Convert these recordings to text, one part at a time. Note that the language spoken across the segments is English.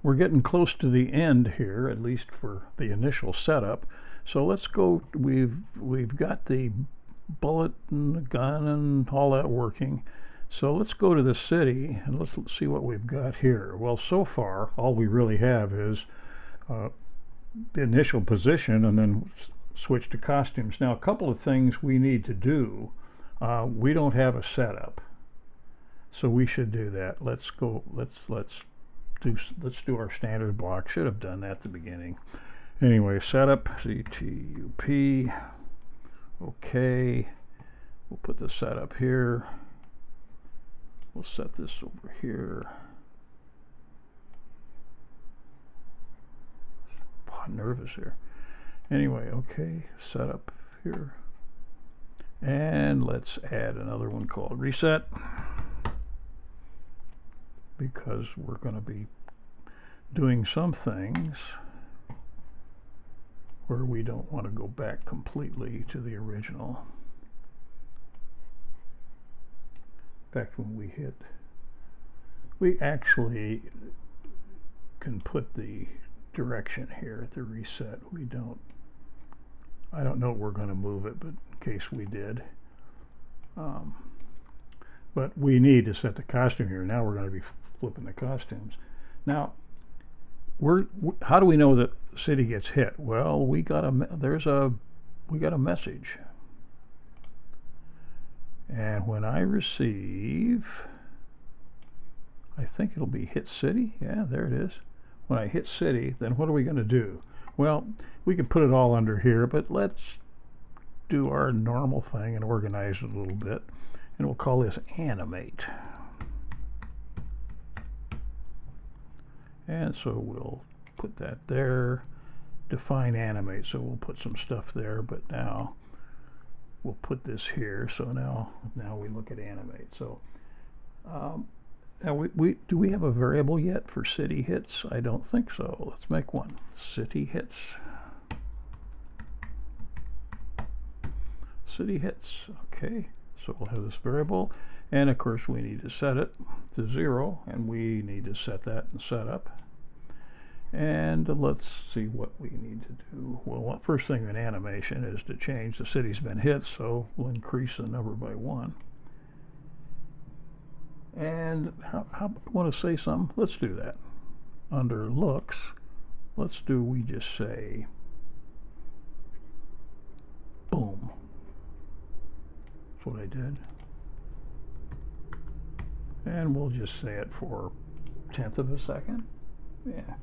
we're getting close to the end here, at least for the initial setup. So let's go. We've got the bullet and the gun and all that working. So let's go to the city and let's see what we've got here. Well, so far all we really have is the initial position and then switch to costumes. Now, a couple of things we need to do. We don't have a setup, so we should do that. Let's go. Let's do our standard block. Should have done that at the beginning. Anyway, setup CTUP. Okay, we'll put the setup here. We'll set this over here. Oh, I'm nervous here. Anyway, okay, setup here. And let's add another one called reset, because we're going to be doing some things where we don't want to go back completely to the original. In fact, when we actually can put the direction here at the reset. I don't know we're going to move it, but in case we did. But we need to set the costume here. Now we're going to be flipping the costumes. Now, how do we know that city gets hit? Well, we got a message. And when I receive, I think it'll be hit city. Yeah, there it is. When I hit city, then what are we going to do? Well, we can put it all under here, but let's do our normal thing and organize it a little bit. And we'll call this animate. And so we'll put that there. Define animate. So we'll put some stuff there, but now we'll put this here. So now we look at animate. So now do we have a variable yet for city hits? I don't think so. Let's make one. City hits. City hits. Okay. So we'll have this variable, and of course we need to set it to 0, and we need to set that in setup. And let's see what we need to do. Well, first thing in animation is to change the city's been hit, so we'll increase the number by 1. And how want to say something? Let's do that. Under looks, we just say boom. That's what I did. And we'll just say it for 1/10 of a second. Yeah.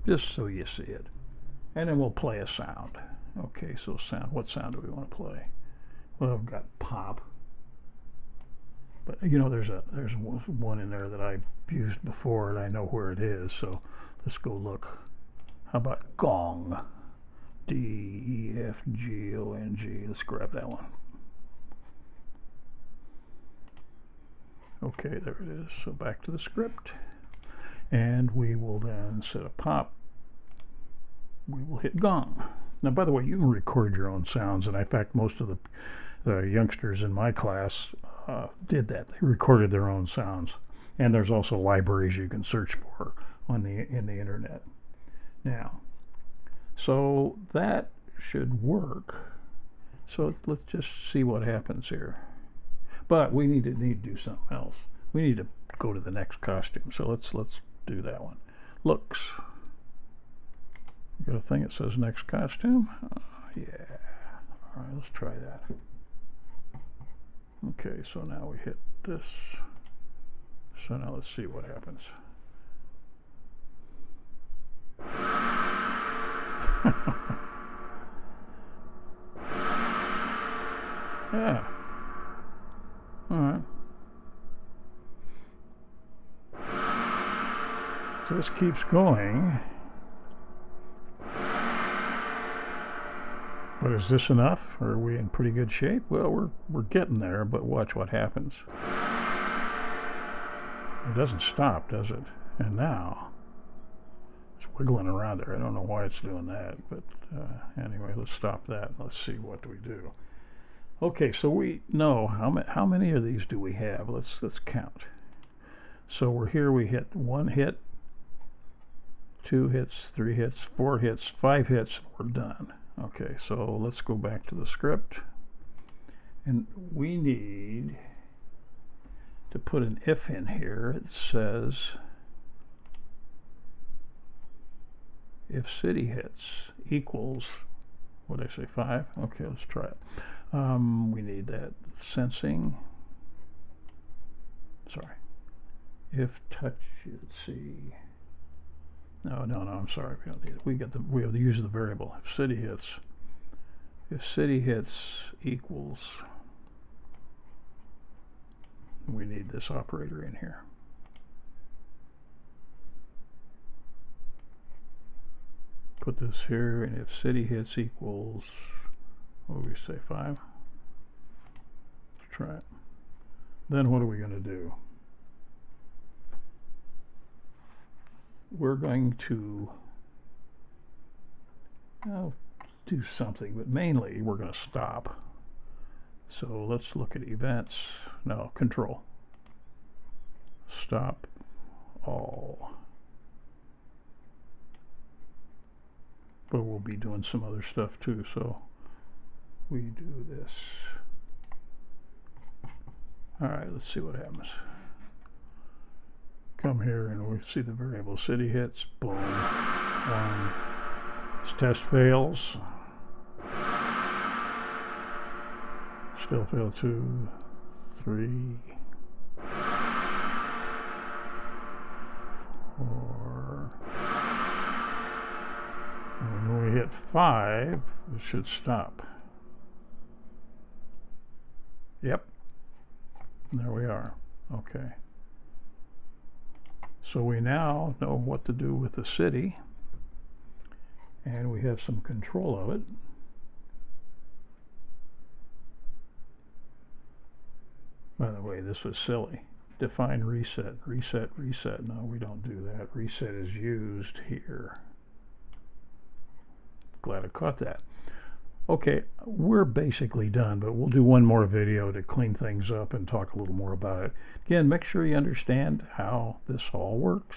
Just so you see it. And then we'll play a sound. Okay, so sound. What sound do we want to play? Well, I've got pop. But you know, there's one in there that I've used before, and I know where it is. So let's go look. How about gong? D-E-F-G-O-N-G. Let's grab that one. Okay, there it is. So back to the script. And we will then set a pop. We will hit gong. Now, by the way, you can record your own sounds, and in fact, most of the youngsters in my class did that. They recorded their own sounds. And there's also libraries you can search for in the internet. Now, so that should work. So let's just see what happens here. But we need to do something else. We need to go to the next costume. So let's do that one. Looks. Got a thing that says next costume. Yeah. All right, let's try that. Okay, so now we hit this. So now let's see what happens. Yeah. All right. So this keeps going. But is this enough? Or are we in pretty good shape? Well, we're getting there, but watch what happens. It doesn't stop, does it? And now it's wiggling around there. I don't know why it's doing that, but anyway, let's stop that. Let's see what do we do. Okay, so we know how many of these do we have? Let's count. So we're here. We hit one hit, 2 hits, 3 hits, 4 hits, 5 hits, we're done. Okay, so let's go back to the script, and we need to put an if in here. It says if city hits equals, what did I say, 5? Okay, let's try it. We need that sensing. Sorry. If touch, let's see. No, I'm sorry. We don't need it. We have to use the variable. If city hits equals, we need this operator in here. Put this here, and if city hits equals, what do we say, 5? Let's try it. Then what are we going to do? We're going to do something, but mainly we're going to stop. So let's look at events. No, control. Stop all. But we'll be doing some other stuff too, so we do this. Alright, let's see what happens. Come here and we see the variable city hits. Boom. 1. This test fails. Still fail. 2, 3, 4. And when we hit 5, it should stop. Yep. There we are. Okay. So we now know what to do with the city, and we have some control of it. By the way, this was silly. Define reset, reset, reset. No, we don't do that. Reset is used here. Glad I caught that. Okay, we're basically done, but we'll do one more video to clean things up and talk a little more about it. Again, make sure you understand how this all works.